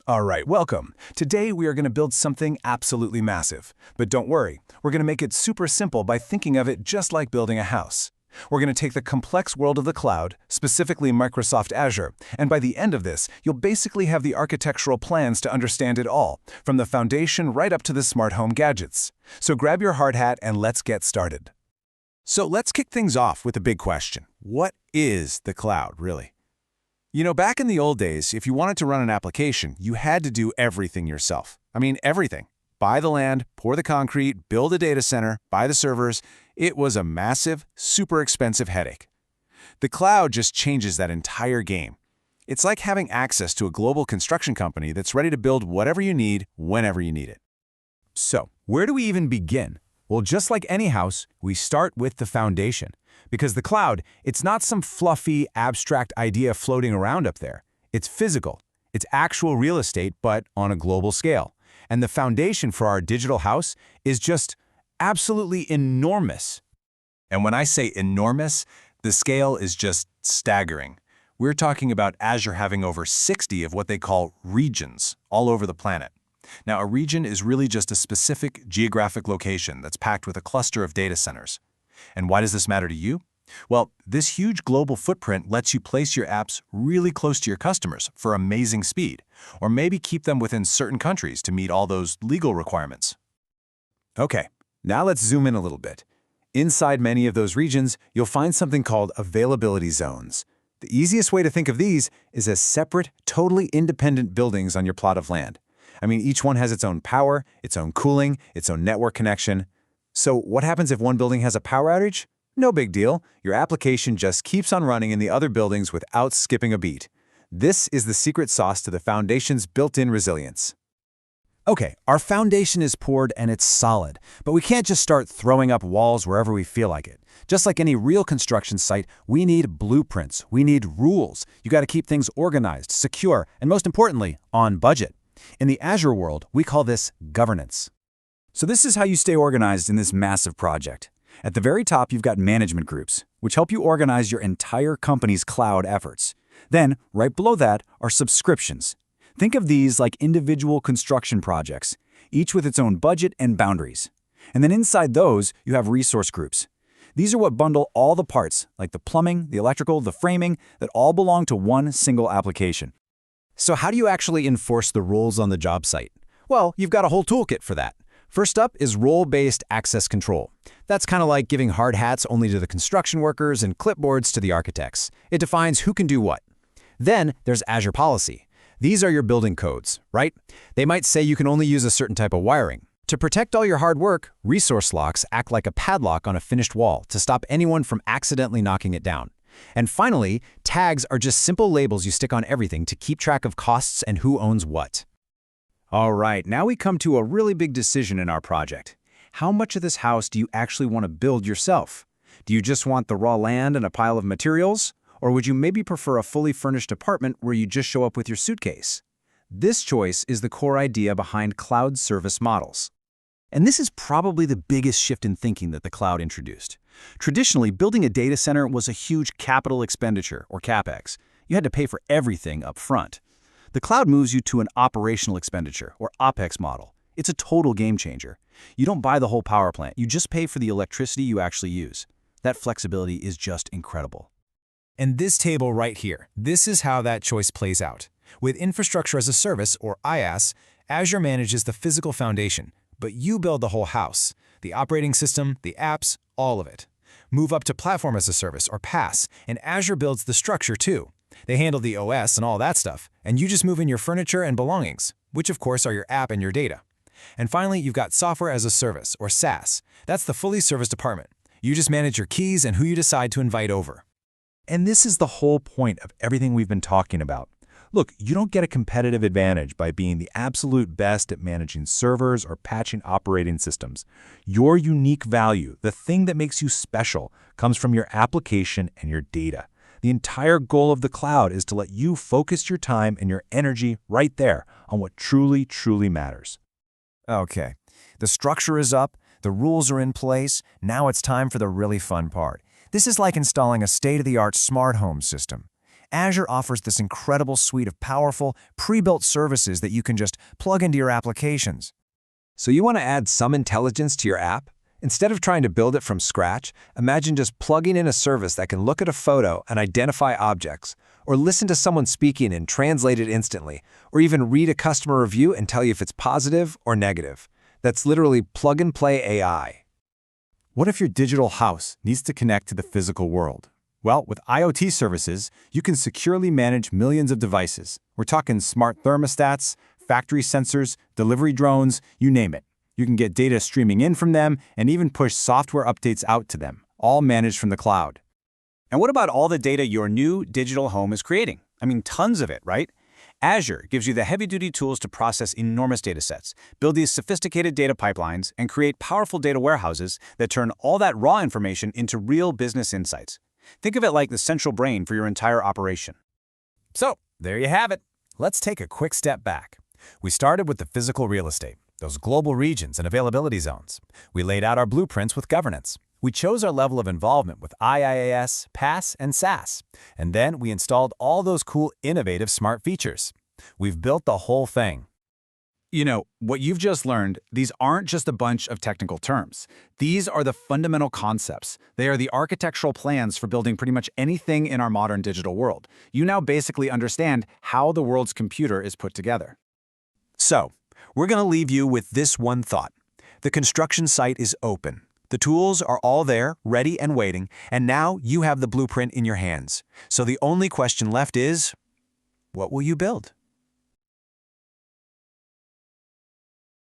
All right, welcome. Today we are going to build something absolutely massive. But don't worry, we're going to make it super simple by thinking of it just like building a house. We're going to take the complex world of the cloud, specifically Microsoft Azure, and by the end of this, you'll basically have the architectural plans to understand it all, from the foundation right up to the smart home gadgets. So grab your hard hat and let's get started. So let's kick things off with a big question. What is the cloud, really? You know, back in the old days, if you wanted to run an application, you had to do everything yourself. I mean, everything. Buy the land, pour the concrete, build a data center, buy the servers. It was a massive, super expensive headache. The cloud just changes that entire game. It's like having access to a global construction company that's ready to build whatever you need, whenever you need it. So, where do we even begin? Well, just like any house, we start with the foundation. Because the cloud, it's not some fluffy, abstract idea floating around up there. It's physical. It's actual real estate, but on a global scale. And the foundation for our digital house is just absolutely enormous. And when I say enormous, the scale is just staggering. We're talking about Azure having over 60 of what they call regions all over the planet. Now, a region is really just a specific geographic location that's packed with a cluster of data centers. And why does this matter to you? Well, this huge global footprint lets you place your apps really close to your customers for amazing speed, or maybe keep them within certain countries to meet all those legal requirements. Okay, now let's zoom in a little bit. Inside many of those regions, you'll find something called availability zones. The easiest way to think of these is as separate, totally independent buildings on your plot of land. I mean, each one has its own power, its own cooling, its own network connection. So what happens if one building has a power outage? No big deal. Your application just keeps on running in the other buildings without skipping a beat. This is the secret sauce to the foundation's built-in resilience. Okay, our foundation is poured and it's solid, but we can't just start throwing up walls wherever we feel like it. Just like any real construction site, we need blueprints, we need rules. You got to keep things organized, secure, and most importantly, on budget. In the Azure world, we call this governance. So this is how you stay organized in this massive project. At the very top, you've got management groups, which help you organize your entire company's cloud efforts. Then, right below that, are subscriptions. Think of these like individual construction projects, each with its own budget and boundaries. And then inside those, you have resource groups. These are what bundle all the parts, like the plumbing, the electrical, the framing, that all belong to one single application. So how do you actually enforce the rules on the job site? Well, you've got a whole toolkit for that. First up is role-based access control. That's kind of like giving hard hats only to the construction workers and clipboards to the architects. It defines who can do what. Then there's Azure policy. These are your building codes, right? They might say you can only use a certain type of wiring. To protect all your hard work, resource locks act like a padlock on a finished wall to stop anyone from accidentally knocking it down. And finally, tags are just simple labels you stick on everything to keep track of costs and who owns what. All right, now we come to a really big decision in our project. How much of this house do you actually want to build yourself? Do you just want the raw land and a pile of materials? Or would you maybe prefer a fully furnished apartment where you just show up with your suitcase? This choice is the core idea behind cloud service models. And this is probably the biggest shift in thinking that the cloud introduced. Traditionally, building a data center was a huge capital expenditure, or CapEx. You had to pay for everything up front. The cloud moves you to an operational expenditure, or OpEx model. It's a total game changer. You don't buy the whole power plant, you just pay for the electricity you actually use. That flexibility is just incredible. And this table right here, this is how that choice plays out. With Infrastructure as a Service, or IaaS, Azure manages the physical foundation, but you build the whole house, the operating system, the apps, all of it. Move up to Platform as a Service, or PaaS, and Azure builds the structure too. They handle the OS and all that stuff, and you just move in your furniture and belongings, which of course are your app and your data. And finally, you've got Software as a Service, or SaaS. That's the fully serviced department. You just manage your keys and who you decide to invite over. And this is the whole point of everything we've been talking about. Look, you don't get a competitive advantage by being the absolute best at managing servers or patching operating systems. Your unique value, the thing that makes you special, comes from your application and your data. The entire goal of the cloud is to let you focus your time and your energy right there on what truly, truly matters. Okay, the structure is up, the rules are in place, now it's time for the really fun part. This is like installing a state-of-the-art smart home system. Azure offers this incredible suite of powerful, pre-built services that you can just plug into your applications. So you want to add some intelligence to your app? Instead of trying to build it from scratch, imagine just plugging in a service that can look at a photo and identify objects, or listen to someone speaking and translate it instantly, or even read a customer review and tell you if it's positive or negative. That's literally plug-and-play AI. What if your digital house needs to connect to the physical world? Well, with IoT services, you can securely manage millions of devices. We're talking smart thermostats, factory sensors, delivery drones, you name it. You can get data streaming in from them and even push software updates out to them, all managed from the cloud. And what about all the data your new digital home is creating? I mean, tons of it, right? Azure gives you the heavy-duty tools to process enormous data sets, build these sophisticated data pipelines, and create powerful data warehouses that turn all that raw information into real business insights. Think of it like the central brain for your entire operation. So, there you have it. Let's take a quick step back. We started with the physical real estate, those global regions and availability zones. We laid out our blueprints with governance. We chose our level of involvement with IaaS, PaaS, and SaaS. And then we installed all those cool, innovative smart features. We've built the whole thing. You know, what you've just learned, these aren't just a bunch of technical terms. These are the fundamental concepts. They are the architectural plans for building pretty much anything in our modern digital world. You now basically understand how the world's computer is put together. So, we're going to leave you with this one thought. The construction site is open. The tools are all there, ready and waiting, and now you have the blueprint in your hands. So the only question left is, what will you build?